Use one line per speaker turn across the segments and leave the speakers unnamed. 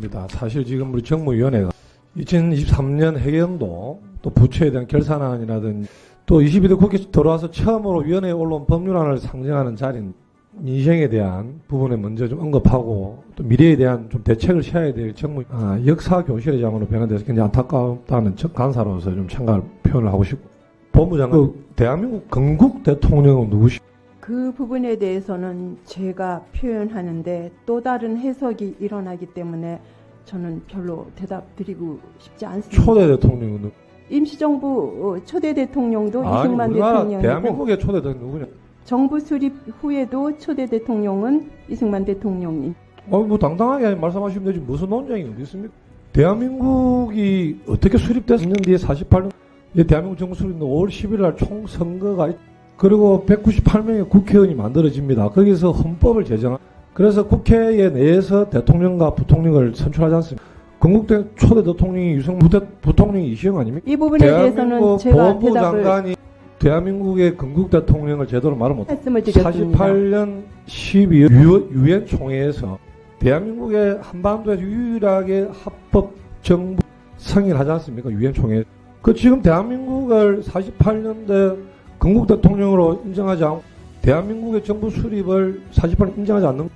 있습니다. 사실 지금 우리 정무위원회가 2023년 해경도 또 부처에 대한 결산안이라든지 또 22대 국회 들어와서 처음으로 위원회에 올라온 법률안을 상정하는 자리인 민생에 대한 부분에 먼저 좀 언급하고 또 미래에 대한 좀 대책을 세워야 될 역사 교실회장으로 변화돼서 굉장히 안타깝다는 간사로서 좀 참가를 표현을 하고 싶고 법무장관 대한민국 건국 대통령은 누구시죠?
그 부분에 대해서는 제가 표현하는데 또 다른 해석이 일어나기 때문에 저는 별로 대답 드리고 싶지 않습니다.
초대 대통령은 누구?
임시정부 초대 대통령도 이승만 대통령이고
대한민국의 초대 대통령 누구냐?
정부 수립 후에도 초대 대통령은 이승만 대통령님.
뭐 당당하게 말씀하시면 되지 무슨 논쟁이 어디 있습니까? 대한민국이 어떻게 수립돼서 2년 뒤에 48년 대한민국 정부 수립 5월 10일 날 총선거가 그리고 198명의 국회의원이 만들어집니다. 거기서 헌법을 제정한 그래서 국회에 내에서 대통령과 부통령을 선출하지 않습니다. 건국대 초대 대통령이 유승만 부통령이 이시영 아닙니까?
이 부분에 대해서는 제가
법무부 장관이 대한민국의 건국 대통령을 제대로 말을 못했습니다.
말씀을 드렸습니다.
48년 12월 유엔 총회에서 대한민국의 한반도에서 유일하게 합법 정부 승인을 하지 않습니까? 유엔 총회. 그 지금 대한민국을 48년대 건국 대통령으로 인정하지 않고 대한민국의 정부 수립을 48년 인정하지 않는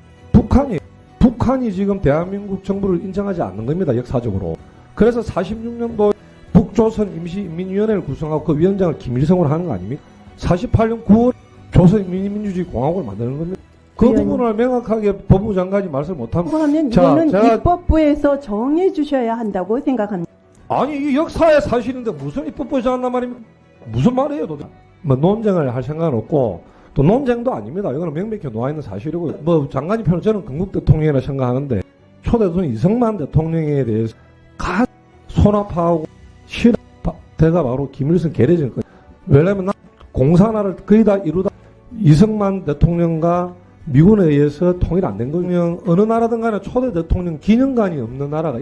북한이 지금 대한민국 정부를 인정하지 않는 겁니다. 역사적으로. 그래서 46년도 북조선 임시인민위원회를 구성하고 그 위원장을 김일성으로 하는 거 아닙니까? 48년 9월 조선인민민주주의 공화국을 만드는 겁니다. 그 부분을 명확하게 법무부 장관이 말씀을 못하면
그러면 이거는 입법부에서 정해 주셔야 한다고 생각합니다.
아니 이 역사의 사실인데 무슨 입법부에서 한단 말입니까? 무슨 말이에요 도대체? 뭐 논쟁을 할 생각은 없고 또 논쟁도 아닙니다. 이거는 명백히 놓아있는 사실이고 뭐 장관이 표현 저는 건국 대통령이라 생각하는데 초대 대통령 이승만 대통령에 대해서 손합하고 실대가 바로 김일성 계례전 거예요. 왜냐면 공산화를 거의 다 이루다 이승만 대통령과 미군에 의해서 통일 안 된 거면 어느 나라든 간에 초대 대통령 기념관이 없는 나라가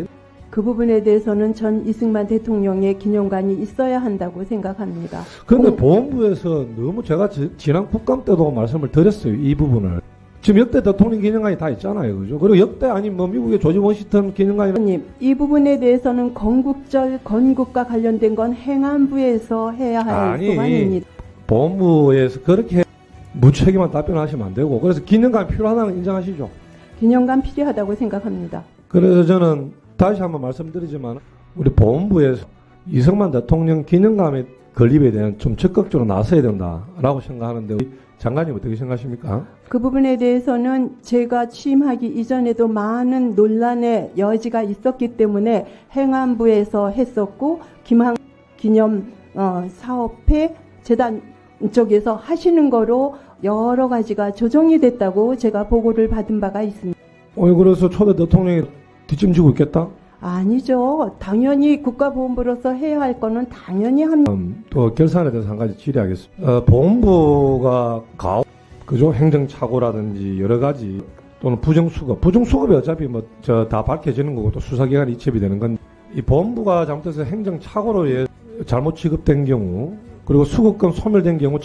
그 부분에 대해서는 전 이승만 대통령의 기념관이 있어야 한다고 생각합니다.
그런데 보훈부에서 너무 제가 지난 국감 때도 말씀을 드렸어요. 이 부분을. 지금 역대 대통령 기념관이 다 있잖아요. 그죠? 그리고 역대 아닌 뭐 미국의 조지 워싱턴 기념관이
이 부분에 대해서는 건국절 건국과 관련된 건 행안부에서 해야 할 소관입니다.
보훈부에서 그렇게 무책임한 답변하시면 안 되고 그래서 기념관 필요하다는 인정하시죠?
기념관 필요하다고 생각합니다.
그래서 저는 다시 한번 말씀드리지만 우리 보훈부에서 이승만 대통령 기념관의 건립에 대한 좀 적극적으로 나서야 된다라고 생각하는데 장관님 어떻게 생각하십니까?
그 부분에 대해서는 제가 취임하기 이전에도 많은 논란의 여지가 있었기 때문에 행안부에서 했었고 김항 기념 사업회 재단 쪽에서 하시는 거로 여러 가지가 조정이 됐다고 제가 보고를 받은 바가 있습니다.
그래서 초대 대통령이 뒷짐지고 있겠다?
아니죠. 당연히 국가보훈부로서 해야 할 거는 당연히 합니다.
또 결산에 대해서 한 가지 질의하겠습니다. 보훈부가 그죠? 행정착오라든지 여러 가지 또는 부정수급이 어차피 다 밝혀지는 거고 또 수사기관이 이첩이 되는 건 이 보훈부가 잘못해서 행정착오로 잘못 지급된 경우 그리고 수급금 소멸된 경우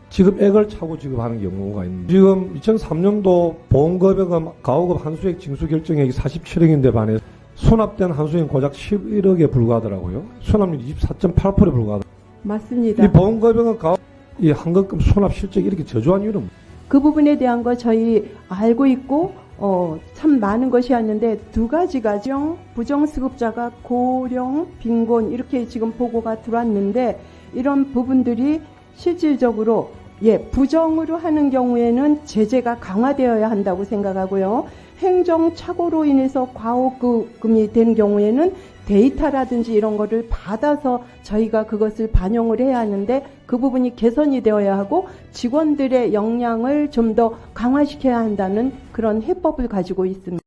지급액을 차고 지급하는 경우가 있는데 지금 2003년도 보험금액은 가호급 한수액 징수 결정액이 47억인데 반해 수납된 한수액은 고작 11억에 불과하더라고요. 수납률 24.8%에 불과하다.
맞습니다.
이 보험금액은 이 한급금 수납 실적이 이렇게 저조한 이유는
그 부분에 대한 거 저희 알고 있고 참 많은 것이 왔는데 두 가지가 부정수급자가 고령, 빈곤 이렇게 지금 보고가 들어왔는데 이런 부분들이 실질적으로 부정으로 하는 경우에는 제재가 강화되어야 한다고 생각하고요. 행정착오로 인해서 과호급금이 된 경우에는 데이터라든지 이런 거를 받아서 저희가 그것을 반영을 해야 하는데 그 부분이 개선이 되어야 하고 직원들의 역량을 좀 더 강화시켜야 한다는 그런 해법을 가지고 있습니다.